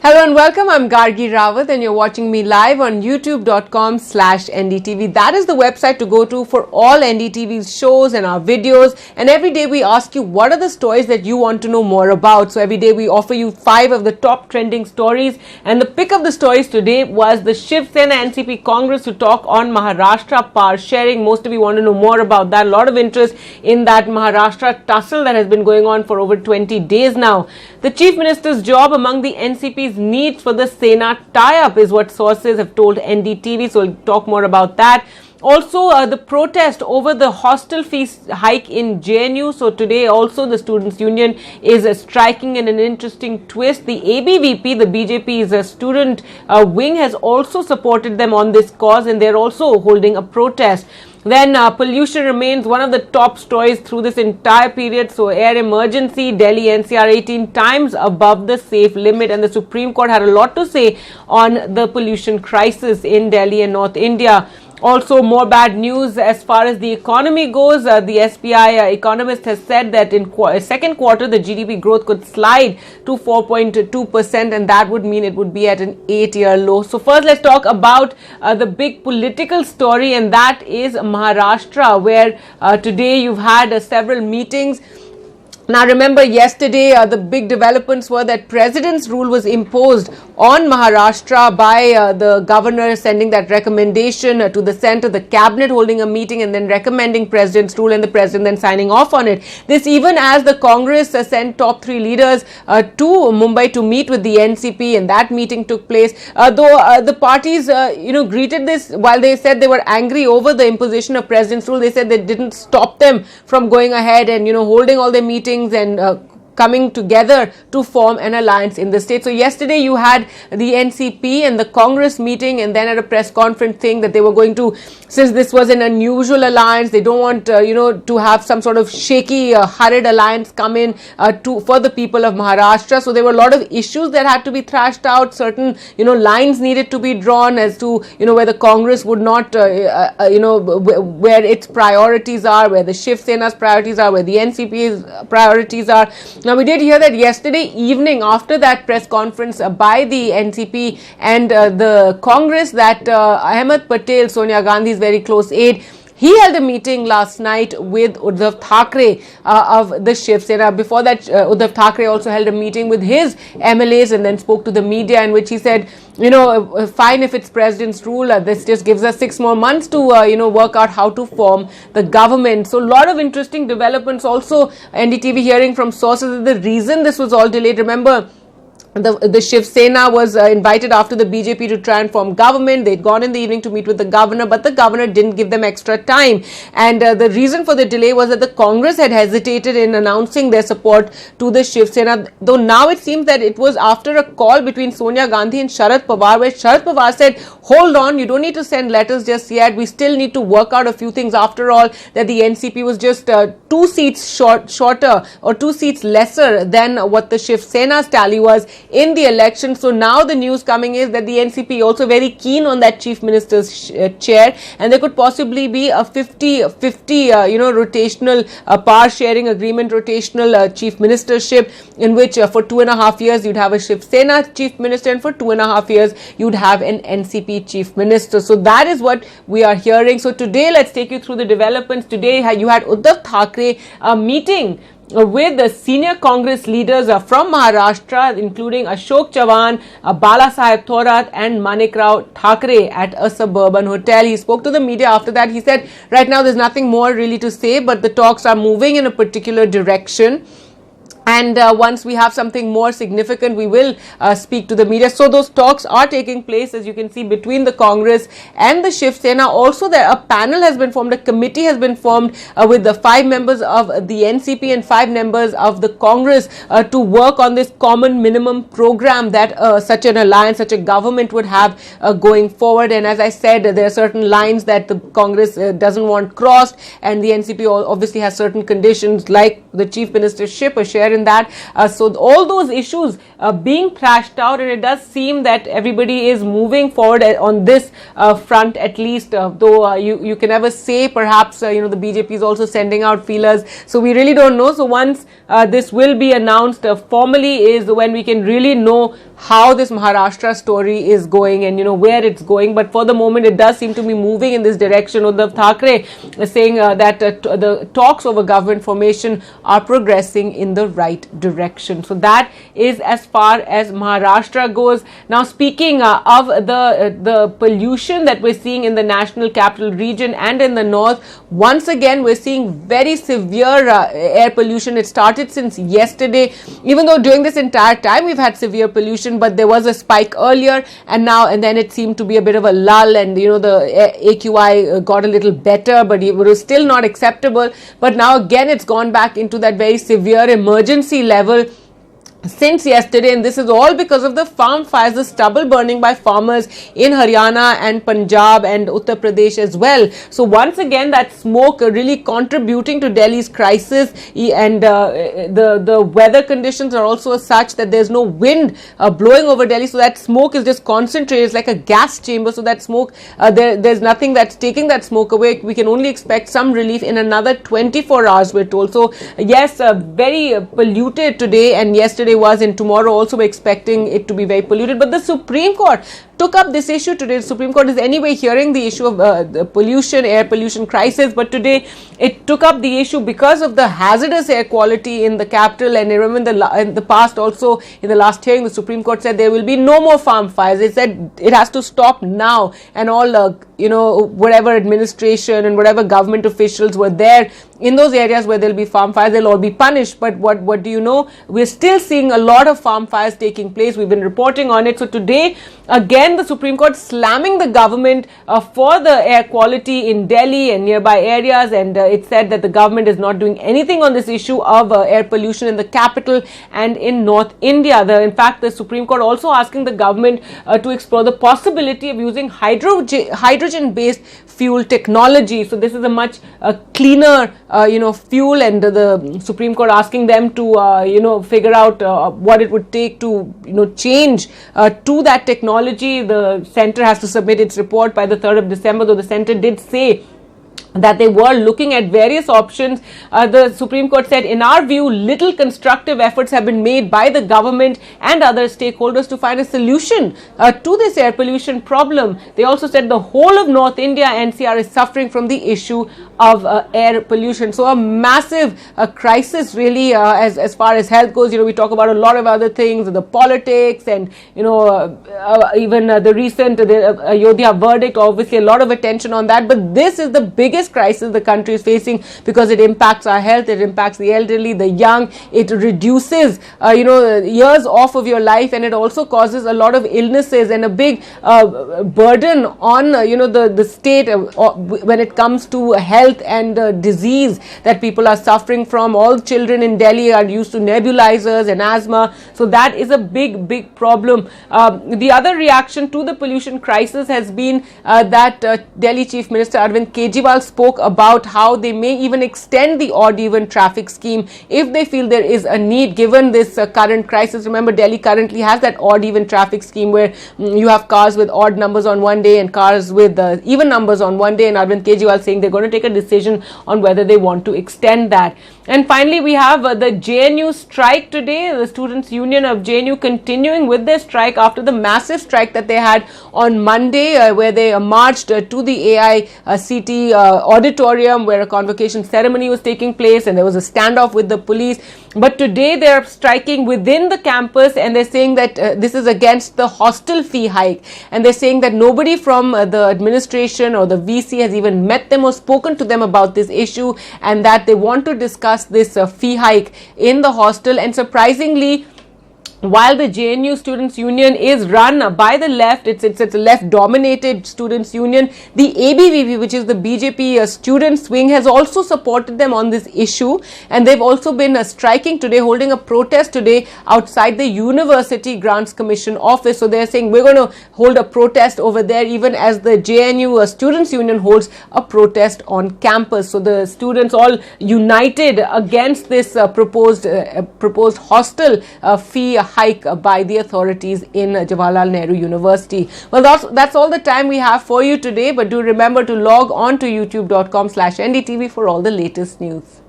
Hello and welcome. I'm Gargi Rawat and you're watching me live on youtube.com/NDTV. That is the website to go to for all NDTV's shows and our videos. And every day we ask you what are the stories that you want to know more about. So every day we offer you 5 of the top trending stories. And the pick of the stories today was the Shiv Sena NCP Congress to talk on Maharashtra power sharing. Most of you want to know more about that. A lot of interest in that Maharashtra tussle that has been going on for over 20 days now. The Chief Minister's job among the NCP's needs for the Sena tie-up is what sources have told NDTV. So we'll talk more about that. Also, the protest over the hostel fees hike in JNU. So today also the Students' Union is striking in an interesting twist. The ABVP, the BJP's student wing, has also supported them on this cause and they're also holding a protest. Then pollution remains one of the top stories through this entire period. So air emergency, Delhi NCR 18 times above the safe limit, and the Supreme Court had a lot to say on the pollution crisis in Delhi and North India. Also, more bad news as far as the economy goes. The SBI economist has said that in second quarter, the GDP growth could slide to 4.2%, and that would mean it would be at an 8-year low. So first, let's talk about the big political story, and that is Maharashtra, where today you've had several meetings. Now remember, yesterday the big developments were that President's rule was imposed on Maharashtra by the governor sending that recommendation to the centre, the cabinet holding a meeting and then recommending President's rule and the President then signing off on it. This even as the Congress sent top 3 leaders to Mumbai to meet with the NCP, and that meeting took place. Though the parties greeted this, while they said they were angry over the imposition of President's rule, they said that didn't stop them from going ahead and holding all their meetings and coming together to form an alliance in the state. So yesterday you had the NCP and the Congress meeting, and then at a press conference saying that they were going to, since this was an unusual alliance, they don't want to have some sort of shaky, hurried alliance come in for the people of Maharashtra. So there were a lot of issues that had to be thrashed out. Certain lines needed to be drawn as to where the Congress would not where its priorities are, where the Shiv Sena's priorities are, where the NCP's priorities are. Now, we did hear that yesterday evening after that press conference by the NCP and the Congress that Ahmed Patel, Sonia Gandhi's very close aide, he held a meeting last night with Uddhav Thackeray of the Shiv Sena. Before that, Uddhav Thackeray also held a meeting with his MLAs and then spoke to the media, in which he said, fine if it's President's rule, this just gives us 6 more months to, work out how to form the government. So a lot of interesting developments. Also, NDTV hearing from sources that the reason this was all delayed, remember, the Shiv Sena was invited after the BJP to try and form government. They'd gone in the evening to meet with the governor, but the governor didn't give them extra time. And the reason for the delay was that the Congress had hesitated in announcing their support to the Shiv Sena. Though now it seems that it was after a call between Sonia Gandhi and Sharad Pawar, where Sharad Pawar said, hold on, you don't need to send letters just yet. We still need to work out a few things. After all, that the NCP was just 2 seats shorter or 2 seats lesser than what the Shiv Sena's tally was in the election. So now the news coming is that the NCP also very keen on that Chief Minister's chair, and there could possibly be a 50-50 rotational power sharing agreement, rotational chief ministership, in which for 2.5 years you'd have a Shiv Sena chief minister and for 2.5 years you'd have an NCP chief minister. So that is what we are hearing. So today let's take you through the developments. Today you had Uddhav Thackeray meeting with the senior Congress leaders from Maharashtra, including Ashok Chavan, Balasaheb Thorat and Manikrao Thackeray at a suburban hotel. He spoke to the media after that. He said, right now there's nothing more really to say, but the talks are moving in a particular direction. And once we have something more significant, we will speak to the media. So those talks are taking place, as you can see, between the Congress and the Shiv Sena. Also, there a panel has been formed, a committee has been formed with the 5 members of the NCP and 5 members of the Congress to work on this common minimum program that such an alliance, such a government would have going forward. And as I said, there are certain lines that the Congress doesn't want crossed, and the NCP obviously has certain conditions like the chief ministership, a share in that. So all those issues being thrashed out, and it does seem that everybody is moving forward on this front, at least, though you can never say. Perhaps the BJP is also sending out feelers, so we really don't know. So once this will be announced formally is when we can really know how this Maharashtra story is going and where it's going. But for the moment it does seem to be moving in this direction. Uddhav Thackeray is saying that the talks over government formation are progressing in the right direction. So that is as far as Maharashtra goes. Now, speaking of the pollution that we're seeing in the national capital region and in the north, once again we're seeing very severe air pollution. It started since yesterday, even though during this entire time we've had severe pollution, but there was a spike earlier, and then it seemed to be a bit of a lull, and the AQI got a little better, but it was still not acceptable. But now again it's gone back into that very severe emergency level since yesterday, and this is all because of the farm fires, the stubble burning by farmers in Haryana and Punjab and Uttar Pradesh as well. So once again that smoke really contributing to Delhi's crisis, and the weather conditions are also such that there's no wind blowing over Delhi, so that smoke is just concentrated. It's like a gas chamber, so that smoke, there's nothing that's taking that smoke away. We can only expect some relief in another 24 hours, we're told. So yes, very polluted today and yesterday was, and tomorrow also we're expecting it to be very polluted. But the Supreme Court took up this issue today. The Supreme Court is anyway hearing the issue of the pollution, air pollution crisis, but today it took up the issue because of the hazardous air quality in the capital. And I remember in the past also, in the last hearing, the Supreme Court said there will be no more farm fires. It said it has to stop now, and all whatever administration and whatever government officials were there in those areas where there'll be farm fires, they'll all be punished. But what do you know? We're still seeing a lot of farm fires taking place. We've been reporting on it. So today, again, the Supreme Court slamming the government for the air quality in Delhi and nearby areas, and it said that the government is not doing anything on this issue of air pollution in the capital and in North India. In fact, the Supreme Court also asking the government to explore the possibility of using hydrogen-based fuel technology. So this is a much cleaner fuel, and the Supreme Court asking them to figure out what it would take to change to that technology. The centre has to submit its report by the 3rd of December, though the centre did say that they were looking at various options. The Supreme Court said, in our view, little constructive efforts have been made by the government and other stakeholders to find a solution to this air pollution problem. They also said the whole of North India NCR is suffering from the issue of air pollution. So a massive crisis really as far as health goes. We talk about a lot of other things, the politics, and even the recent Ayodhya verdict, obviously a lot of attention on that. But this is the biggest crisis the country is facing because it impacts our health, it impacts the elderly, the young, it reduces years off of your life, and it also causes a lot of illnesses and a big burden on the state when it comes to health and disease that people are suffering from. All children in Delhi are used to nebulizers and asthma, so that is a big problem. The other reaction to the pollution crisis has been that Delhi Chief Minister Arvind Kejriwal spoke about how they may even extend the odd-even traffic scheme if they feel there is a need, given this current crisis. Remember, Delhi currently has that odd-even traffic scheme where you have cars with odd numbers on one day and cars with even numbers on one day, and Arvind Kejriwal saying they're going to take a decision on whether they want to extend that. And finally, we have the JNU strike today. The Students' Union of JNU continuing with their strike after the massive strike that they had on Monday, where they marched to the AICT auditorium where a convocation ceremony was taking place, and there was a standoff with the police. But today they are striking within the campus, and they're saying that this is against the hostel fee hike, and they're saying that nobody from the administration or the VC has even met them or spoken to them about this issue, and that they want to discuss this fee hike in the hostel. And surprisingly, while the JNU Students' Union is run by the left, it's a left-dominated students' union, the ABVP, which is the BJP students' wing, has also supported them on this issue, and they've also been striking today, holding a protest today outside the University Grants Commission office. So they're saying we're going to hold a protest over there, even as the JNU Students' Union holds a protest on campus. So the students all united against this proposed hostel fee hike by the authorities in Jawaharlal Nehru University. Well, that's all the time we have for you today, but do remember to log on to youtube.com/NDTV for all the latest news.